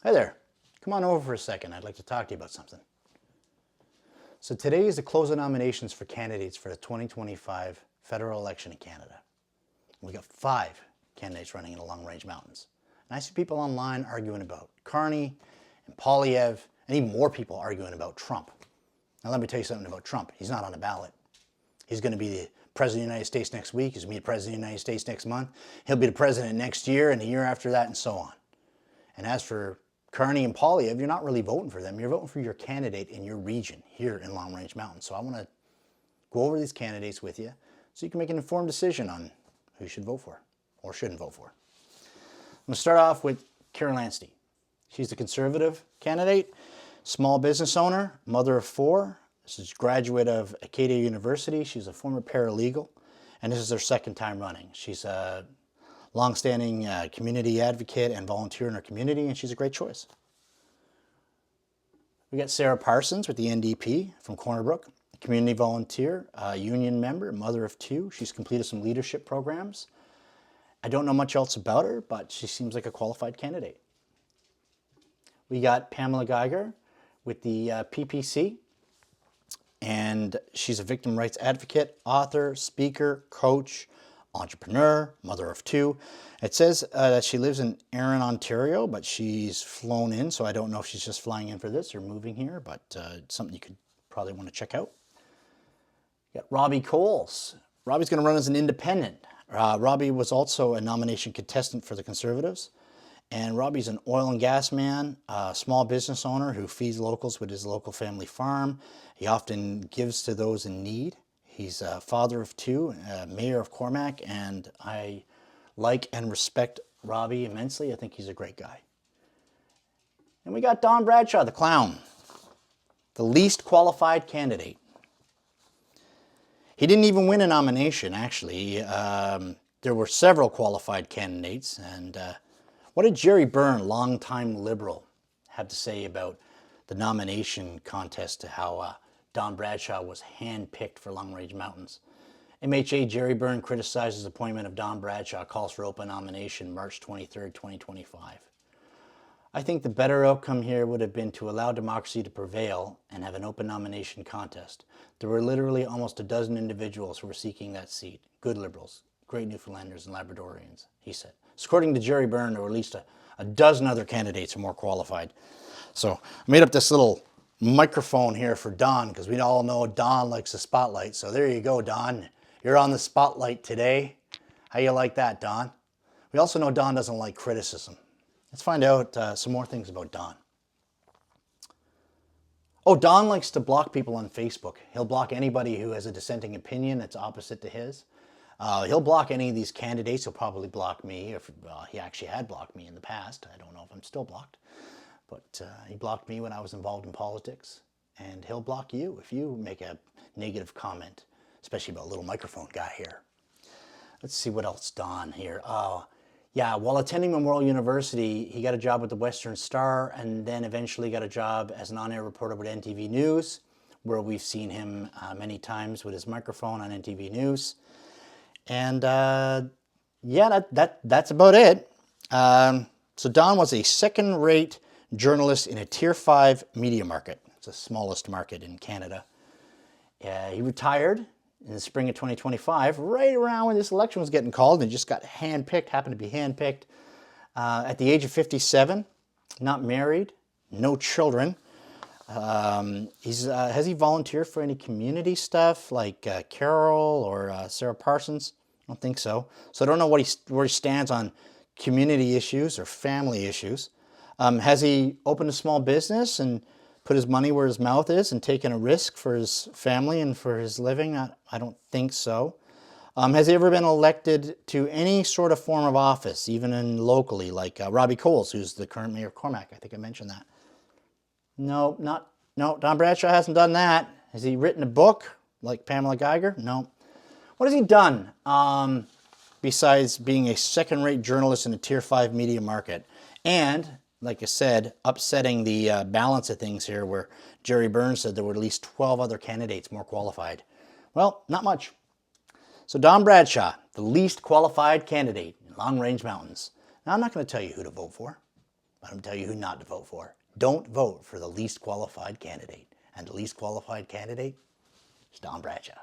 Hi there. Come on over for a second. I'd like to talk to you about something. So today is the close of nominations for candidates for the 2025 federal election in Canada. We got 5 candidates running in the Long Range Mountains. And I see people online arguing about Carney and Poilievre, and even more people arguing about Trump. Now let me tell you something about Trump. He's not on the ballot. He's going to be the President of the United States next week. He's going to be the President of the United States next month. He'll be the President next year and the year after that and so on. And as for Carney and Poilievre, you're not really voting for them. You're voting for your candidate in your region here in Long Range Mountains. So I want to go over these candidates with you so you can make an informed decision on who you should vote for or shouldn't vote for. I'm going to start off with Karen Lansky. She's the Conservative candidate, small business owner, mother of 4. This is a graduate of Acadia University. She's a former paralegal, and this is her second time running. She's a long-standing community advocate and volunteer in her community, and she's a great choice. We got Sarah Parsons with the NDP from Corner Brook, community volunteer, union member, mother of 2. She's completed some leadership programs. I don't know much else about her, but she seems like a qualified candidate. We got Pamela Geiger with the PPC, and she's a victim rights advocate, author, speaker, coach, entrepreneur, mother of 2. It says that she lives in Erin, Ontario, but she's flown in, so I don't know if she's just flying in for this or moving here, but it's something you could probably want to check out. You got Robbie Coles. Robbie's going to run as an independent. Robbie was also a nomination contestant for the Conservatives, and Robbie's an oil and gas man, a small business owner who feeds locals with his local family farm. He often gives to those in need. He's a father of 2, mayor of Cormac, and I like and respect Robbie immensely. I think he's a great guy. And we got Don Bradshaw, the clown, the least qualified candidate. He didn't even win a nomination, actually. There were several qualified candidates, and what did Jerry Byrne, longtime Liberal, have to say about the nomination contest to how Don Bradshaw was handpicked for Long Range Mountains? MHA Jerry Byrne criticizes appointment of Don Bradshaw, calls for open nomination March 23rd, 2025. I think the better outcome here would have been to allow democracy to prevail and have an open nomination contest. There were literally almost a dozen individuals who were seeking that seat. Good Liberals, great Newfoundlanders and Labradorians, he said. So according to Jerry Byrne, there were at least a dozen other candidates who were more qualified. So I made up this little microphone here for Don, because we all know Don likes the spotlight. So there you go, Don. You're on the spotlight today. How you like that, Don? We also know Don doesn't like criticism. Let's find out some more things about Don. Oh, Don likes to block people on Facebook. He'll block anybody who has a dissenting opinion that's opposite to his. He'll block any of these candidates. He'll probably block me. If he actually had blocked me in the past. I don't know if I'm still blocked. But he blocked me when I was involved in politics. And he'll block you if you make a negative comment, especially about a little microphone guy here. Let's see what else Don here. Yeah, while attending Memorial University, he got a job with the Western Star and then eventually got a job as an on-air reporter with NTV News, where we've seen him many times with his microphone on NTV News. And yeah, that's about it. So Don was a second-rate journalist in a Tier 5 media market. It's the smallest market in Canada. He retired in the spring of 2025, right around when this election was getting called, and just got handpicked, happened to be handpicked at the age of 57, not married, no children. Has he volunteered for any community stuff like Carol or Sarah Parsons? I don't think so. So I don't know where he stands on community issues or family issues. Has he opened a small business and put his money where his mouth is and taken a risk for his family and for his living? I don't think so. Has he ever been elected to any sort of form of office, even in locally, like Robbie Coles, who's the current mayor of Cormac? I think I mentioned that. No, Don Bradshaw hasn't done that. Has he written a book like Pamela Geiger? No. What has he done besides being a second-rate journalist in a Tier 5 media market? And, like I said, upsetting the balance of things here, where Jerry Byrne said there were at least 12 other candidates more qualified. Well, not much. So Don Bradshaw, the least qualified candidate in Long Range Mountains. Now, I'm not going to tell you who to vote for. But I'm going to tell you who not to vote for. Don't vote for the least qualified candidate. And the least qualified candidate is Don Bradshaw.